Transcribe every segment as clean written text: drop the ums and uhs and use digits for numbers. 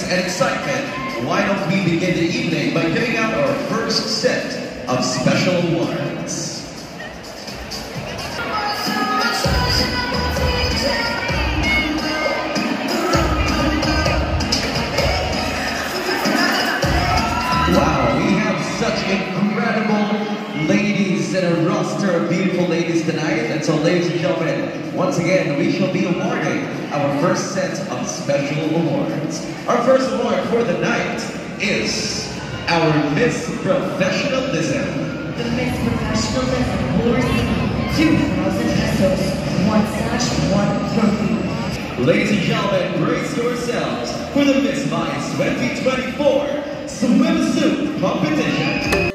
and excitement, why don't we begin the evening by giving out our first set of special awards. Wow, we have such incredible ladies and a roster of beautiful ladies tonight. And so, ladies and gentlemen, once again, we shall be awarding our first set of special awards. Our first award for the night is our Miss Professionalism. The Miss Professionalism Award is 2,000 pesos, 1/1 trophy. Ladies and gentlemen, brace yourselves for the Miss Vice 2024 Swimsuit Competition.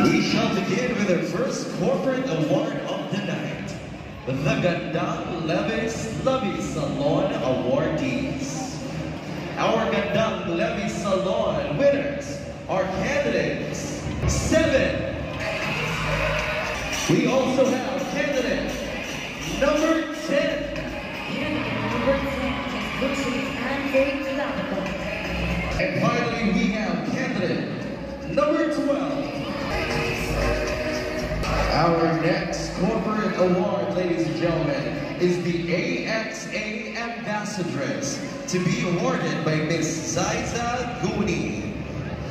We shall begin with our first corporate award of the night. The Gandang Levis Levy Salon Awardees. Our Gandang Levi Salon winners are candidates 7. We also have candidate number 10. Candidate number 10 just looks at his hand very clever. And finally, we have candidate number 12. Our next corporate award, ladies and gentlemen, is the AXA Ambassadress, to be awarded by Ms. Zaiza Guni.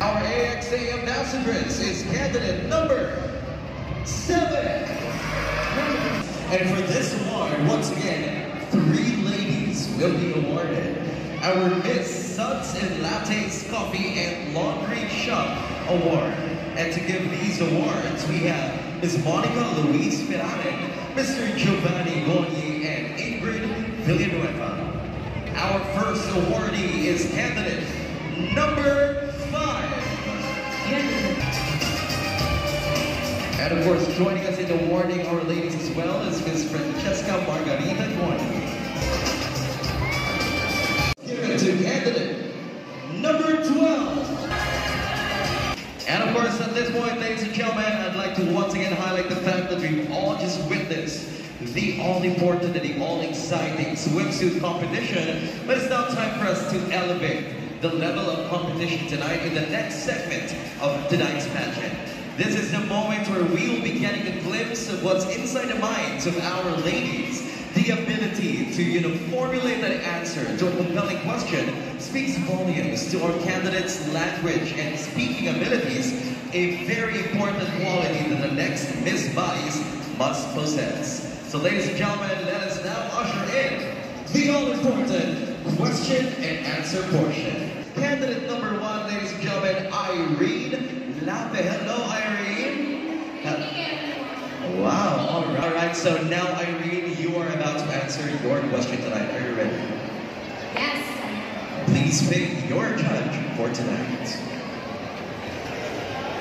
Our AXA Ambassadress is candidate number 7. And for this award, once again, 3 ladies will be awarded. Our Miss Suds and Lattes Coffee and Laundry Shop Award. And to give these awards, we have Ms. Monica Luis Mirane, Mr. Giovanni Goni, and Ingrid Villanueva. Our first awardee is candidate number 5. And of course, joining us in awarding our ladies as well is Ms. Francesca Margarita Goni. Given to candidate number 12. And of course, at this point, ladies and gentlemen, I'd like to once again highlight the fact that we've all just witnessed the all-important and the all-exciting swimsuit competition. But it's now time for us to elevate the level of competition tonight in the next segment of tonight's pageant. This is the moment where we will be getting a glimpse of what's inside the minds of our ladies. The ability to, formulate an answer to a compelling question speaks volumes to our candidates' language and speaking abilities, a very important quality that the next Miss Bodies must possess. So ladies and gentlemen, let us now usher in the all-important question and answer portion. Candidate number 1, ladies and gentlemen, Irene Lape. Hello, Irene. Wow, all right. So now, Irene, you are about to answer your question tonight. Are you ready? Yes. Please pick your judge for tonight.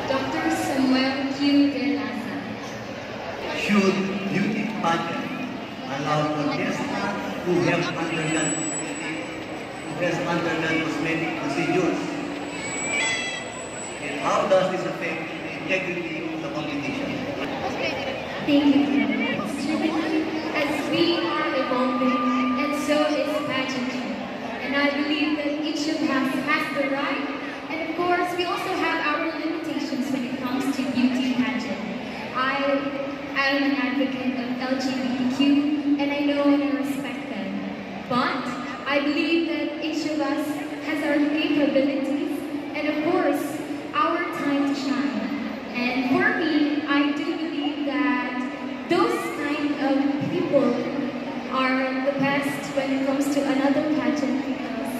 Dr. Samuel Q. De Laza. Should beauty pageant allow contestants who have undergone cosmetic procedures? And how does this affect the integrity of the competition? Thank you. As we are evolving, and so is pageantry. And I believe that each of us has the right, and of course, we also have our limitations when it comes to beauty pageant. I am an advocate of LGBTQ, and I know and I respect them. But I believe that each of us has our capabilities, and of course, our time to shine. And for me, I do believe that those kind of people are the best when it comes to another pageant, because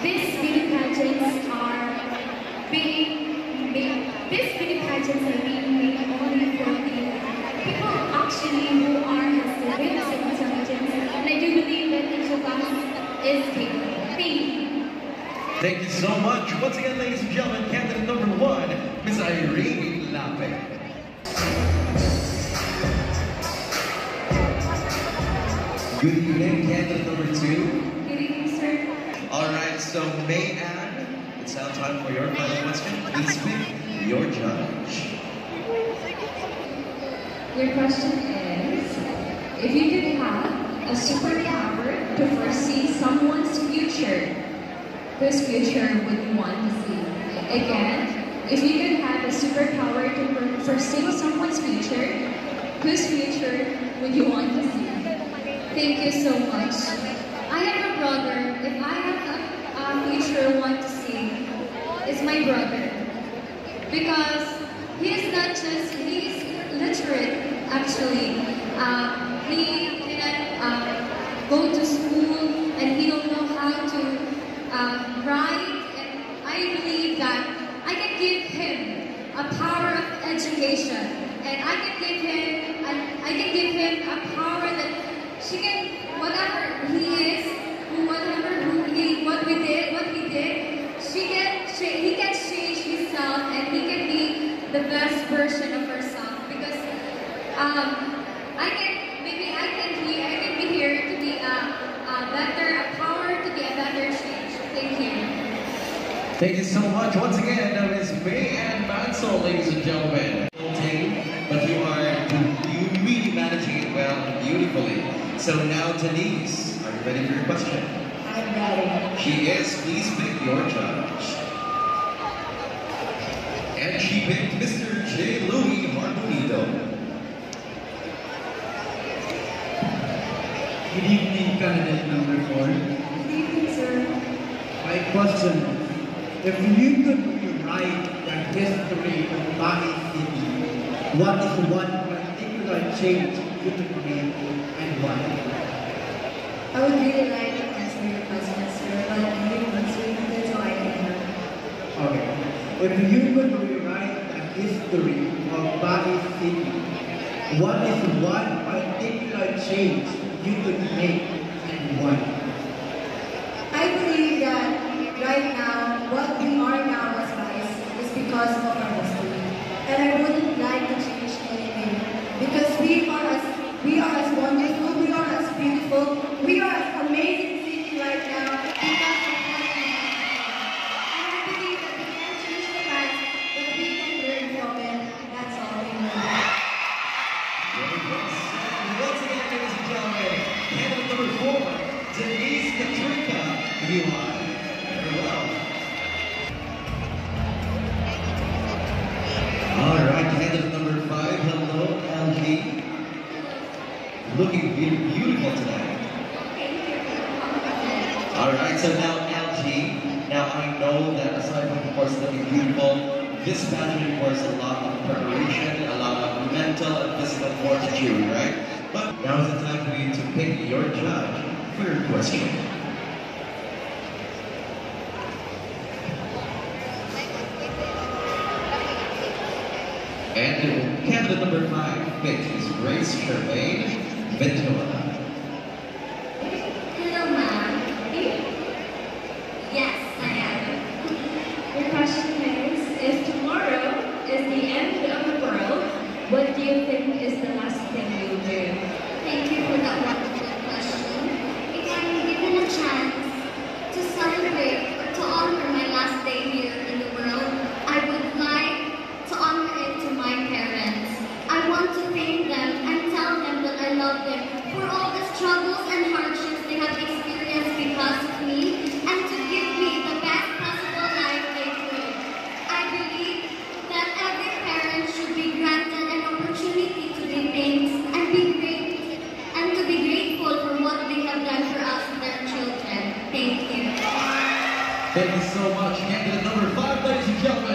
these beauty pageants are being made only for the people actually who has the wings of intelligence, and I do believe that each of us is capable. Thank you. Thank you so much. Once again, ladies and gentlemen, candidate number 1, Ms. Irene Lape. Good evening, candidate number 2. Good evening, sir. Alright, so May Ann, it's now time for your final question. Please pick your judge. Your question is, if you could have a superpower to foresee someone's future, whose future would you want to see? Again, if you could have a superpower to foresee someone's future, whose future would you want to see? Thank you so much. I have a brother. If I have a future I want to see, it's my brother. Because he's not just, he's literate actually. He cannot go to school and he don't know how to write. And I believe that I can give him a power of education. And I can give him a power that she can, whatever he is, what he did, he can change himself and he can be the best person version of her song because I can be here to be a power to be a better change. Thank you. Thank you so much. Once again, that is May Ann Mansell, ladies and gentlemen. But you really managing it well and beautifully. So now, Denise, are you ready for your question? I'm ready. She is. Please pick your judge. And she picked Mr. J. Louis Marmonito. Good evening, candidate number 4. Good evening, sir. My question, if you could rewrite the history of Baguio City, what is one particular change you could make and why? I would really like to answer your question, sir, but you must wait until I can help. Okay. If you could rewrite the history of Baguio City, what is one particular change you could make and why? I believe that right now, what we are now as guys is because of our history. And I wouldn't like to change anything because we are as wonderful, we are as beautiful, we are as amazing city right now because of what we have. And I believe that we can change the past, but we can learn from it. That's all we know. Once again, ladies and gentlemen, candidate number 4, Denise Katrika. Very well. All right, candidate number 5. Hello, LG. Looking beautiful tonight. All right, so now LG. Now I know that aside from, of course, looking beautiful, this pageant requires a lot of preparation, a lot of mental and physical fortitude, right? But now is the time for you to pick your judge for your question. And candidate number 5 picked is Grace Charmaine Ventura. Hello, ma'am. Yes, I am. Your question is, if tomorrow is the end of the world, what do you think is the last thing you'll do? Thank you for that wonderful question. If I'm given a chance to celebrate or to honor my last day here in the world, I would like to honor it to my parents. I want to thank them and tell them that I love them for all the struggles and hardships they have experienced because of me and to give me the best possible life they could. I believe that every parent should be granted an opportunity to be thanked and to be grateful for what they have done for us, their children. Thank you. Thank you so much. Candidate number 5, ladies and gentlemen.